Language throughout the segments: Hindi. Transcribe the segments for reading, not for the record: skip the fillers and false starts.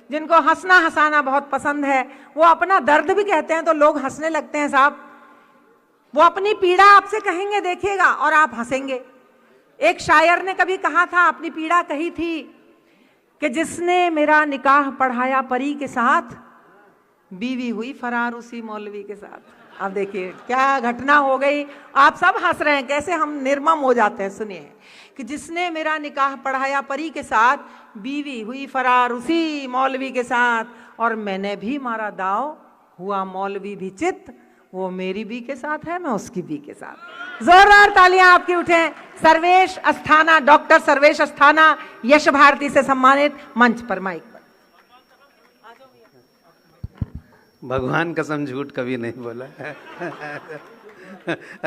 जिनको हंसना हंसाना बहुत पसंद है, वो अपना दर्द भी कहते हैं तो लोग हंसने लगते हैं साहब। वो अपनी पीड़ा आपसे कहेंगे, देखिएगा, और आप हंसेंगे। एक शायर ने कभी कहा था, अपनी पीड़ा कही थी कि जिसने मेरा निकाह पढ़ाया परी के साथ, बीवी हुई फरार उसी मौलवी के साथ। अब देखिए क्या घटना हो गई। आप सब हंस रहे हैं, कैसे हम निर्मम हो जाते हैं। सुनिए कि जिसने मेरा निकाह पढ़ाया परी के साथ, बीवी हुई फरार उसी मौलवी के साथ, और मैंने भी मारा दाव, हुआ मौलवी भी चित, वो मेरी बी के साथ है, मैं उसकी बी के साथ। जोरदार तालियां आपकी उठें। सर्वेश अस्थाना, डॉक्टर सर्वेश अस्थाना यश भारती से सम्मानित, मंच पर, माइक पर। भगवान कसम झूठ कभी नहीं बोला।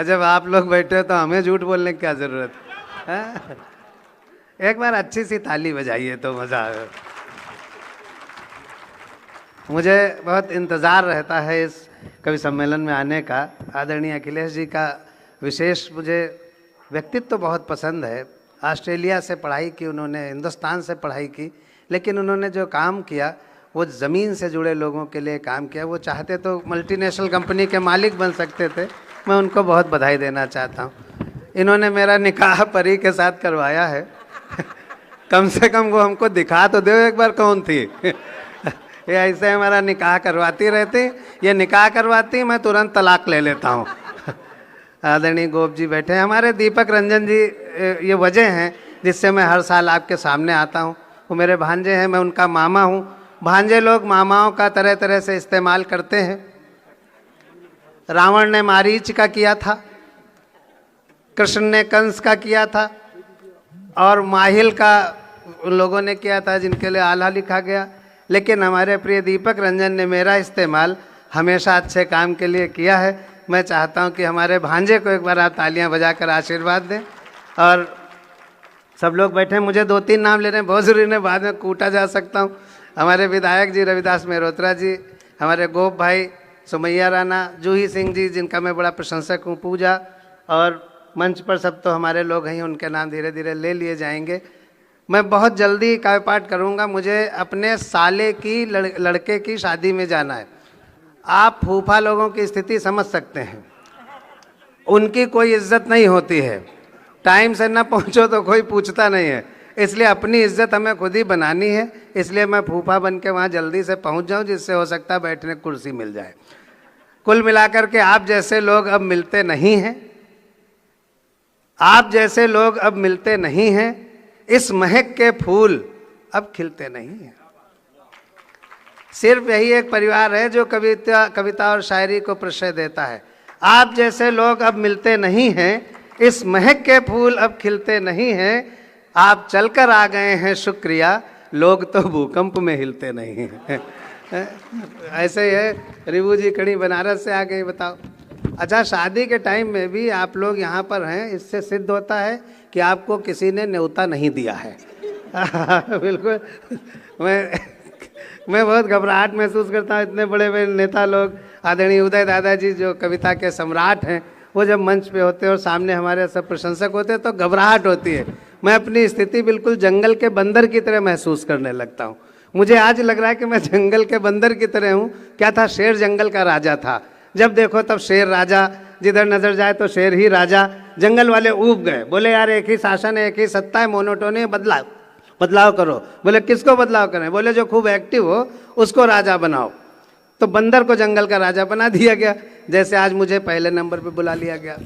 जब आप लोग बैठे हो तो हमें झूठ बोलने की क्या जरूरत है? एक बार अच्छी सी ताली बजाइए तो मजा आए। मुझे बहुत इंतज़ार रहता है इस कवि सम्मेलन में आने का। आदरणीय अखिलेश जी का विशेष मुझे व्यक्तित्व तो बहुत पसंद है। ऑस्ट्रेलिया से पढ़ाई की उन्होंने, हिंदुस्तान से पढ़ाई की, लेकिन उन्होंने जो काम किया वो ज़मीन से जुड़े लोगों के लिए काम किया। वो चाहते तो मल्टीनेशनल कंपनी के मालिक बन सकते थे। मैं उनको बहुत बधाई देना चाहता हूँ। इन्होंने मेरा निकाह परी के साथ करवाया है। कम से कम वो हमको दिखा तो दो एक बार कौन थी। ये ऐसे हमारा निकाह करवाती रहती, ये निकाह करवाती, मैं तुरंत तलाक ले लेता हूँ। आदरणीय गोप जी बैठे हैं, हमारे दीपक रंजन जी ये वजह हैं जिससे मैं हर साल आपके सामने आता हूँ। वो मेरे भांजे हैं, मैं उनका मामा हूँ। भांजे लोग मामाओं का तरह तरह से इस्तेमाल करते हैं। रावण ने मारीच का किया था, कृष्ण ने कंस का किया था, और माहिल का उन लोगों ने किया था जिनके लिए आला लिखा गया। लेकिन हमारे प्रिय दीपक रंजन ने मेरा इस्तेमाल हमेशा अच्छे काम के लिए किया है। मैं चाहता हूं कि हमारे भांजे को एक बार आप तालियां बजाकर आशीर्वाद दें। और सब लोग बैठे, मुझे 2-3 नाम लेने बहुत ज़रूरी है, बाद में कूटा जा सकता हूं। हमारे विधायक जी रविदास मेहरोत्रा जी, हमारे गोप भाई, सुमैया राणा, जूही सिंह जी जिनका मैं बड़ा प्रशंसक हूँ, पूजा, और मंच पर सब तो हमारे लोग हैं, उनके नाम धीरे धीरे ले लिए जाएंगे। मैं बहुत जल्दी काव्य पाठ करूँगा। मुझे अपने साले की लड़के की शादी में जाना है। आप फूफा लोगों की स्थिति समझ सकते हैं, उनकी कोई इज्जत नहीं होती है। टाइम से ना पहुँचो तो कोई पूछता नहीं है, इसलिए अपनी इज्जत हमें खुद ही बनानी है। इसलिए मैं फूफा बन के वहाँ जल्दी से पहुँच जाऊँ, जिससे हो सकता है बैठने की कुर्सी मिल जाए। कुल मिलाकर के आप जैसे लोग अब मिलते नहीं हैं, आप जैसे लोग अब मिलते नहीं हैं। इस महक के फूल अब खिलते नहीं हैं। सिर्फ यही एक परिवार है जो कविता और शायरी को प्रश्रय देता है। आप जैसे लोग अब मिलते नहीं हैं, इस महक के फूल अब खिलते नहीं हैं। आप चलकर आ गए हैं शुक्रिया, लोग तो भूकंप में हिलते नहीं हैं। ऐसे ही है। रिबू जी कड़ी बनारस से आ गए, बताओ। अच्छा, शादी के टाइम में भी आप लोग यहाँ पर हैं, इससे सिद्ध होता है कि आपको किसी ने न्योता नहीं दिया है। बिल्कुल। मैं बहुत घबराहट महसूस करता हूँ। इतने बड़े बड़े नेता लोग, आदरणीय उदय दादाजी जो कविता के सम्राट हैं, वो जब मंच पे होते हैं और सामने हमारे सब प्रशंसक होते हैं तो घबराहट होती है। मैं अपनी स्थिति बिल्कुल जंगल के बंदर की तरह महसूस करने लगता हूँ। मुझे आज लग रहा है कि मैं जंगल के बंदर की तरह हूँ। क्या था, शेर जंगल का राजा था। जब देखो तब शेर राजा, जिधर नजर जाए तो शेर ही राजा। जंगल वाले ऊब गए, बोले यार एक ही शासन है, एक ही सत्ता है, मोनोटोनी, बदलाव करो। बोले किसको बदलाव करें? बोले जो खूब एक्टिव हो उसको राजा बनाओ। तो बंदर को जंगल का राजा बना दिया गया। जैसे आज मुझे पहले नंबर पे बुला लिया गया।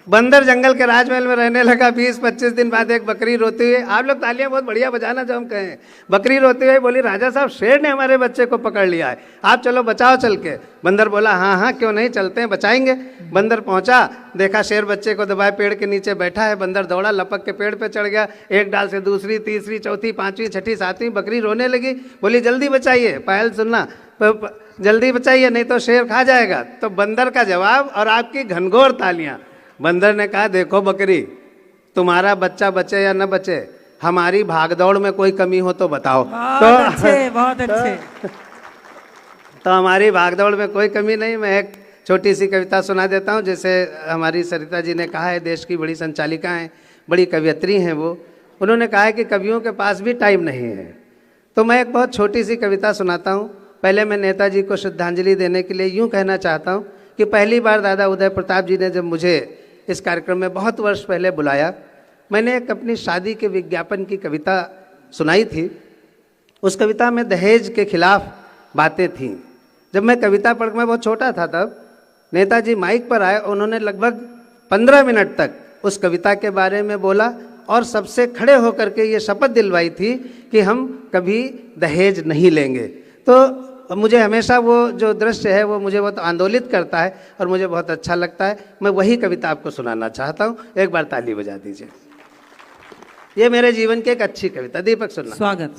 बंदर जंगल के राजमहल में रहने लगा। 20-25 दिन बाद एक बकरी रोती हुई, आप लोग तालियां बहुत बढ़िया बजाना जो हम कहें, बकरी रोती हुई बोली राजा साहब शेर ने हमारे बच्चे को पकड़ लिया है, आप चलो बचाओ चल के। बंदर बोला हाँ हाँ क्यों नहीं, चलते हैं बचाएंगे। बंदर पहुंचा, देखा शेर बच्चे को दबाए पेड़ के नीचे बैठा है। बंदर दौड़ा, लपक के पेड़ पे चढ़ गया। एक डाल से दूसरी, तीसरी, चौथी, पांचवी, छठी, सातवीं, बकरी रोने लगी। बोली जल्दी बचाइए, पायल सुनना, जल्दी बचाइए नहीं तो शेर खा जाएगा। तो बंदर का जवाब और आपकी घनघोर तालियां। बंदर ने कहा देखो बकरी, तुम्हारा बच्चा बचे या न बचे, हमारी भागदौड़ में कोई कमी हो तो बताओ। बहुत अच्छे। तो हमारी भागदौड़ में कोई कमी नहीं। मैं एक छोटी सी कविता सुना देता हूँ। जैसे हमारी सरिता जी ने कहा है, देश की बड़ी संचालिका हैं, बड़ी कवियत्री हैं वो। उन्होंने कहा है कि कवियों के पास भी टाइम नहीं है। तो मैं एक बहुत छोटी सी कविता सुनाता हूँ। पहले मैं नेताजी को श्रद्धांजलि देने के लिए यूँ कहना चाहता हूँ कि पहली बार दादा उदय प्रताप जी ने जब मुझे इस कार्यक्रम में बहुत वर्ष पहले बुलाया, मैंने एक अपनी शादी के विज्ञापन की कविता सुनाई थी। उस कविता में दहेज के खिलाफ बातें थीं। जब मैं कविता पढ़, मैं बहुत छोटा था तब, नेताजी माइक पर आए, उन्होंने लगभग 15 मिनट तक उस कविता के बारे में बोला और सबसे खड़े होकर के ये शपथ दिलवाई थी कि हम कभी दहेज नहीं लेंगे। तो मुझे हमेशा वो जो दृश्य है वो मुझे बहुत आंदोलित करता है और मुझे बहुत अच्छा लगता है। मैं वही कविता आपको सुनाना चाहता हूँ। एक बार ताली बजा दीजिए। ये मेरे जीवन की एक अच्छी कविता। दीपक सुनना। स्वागत।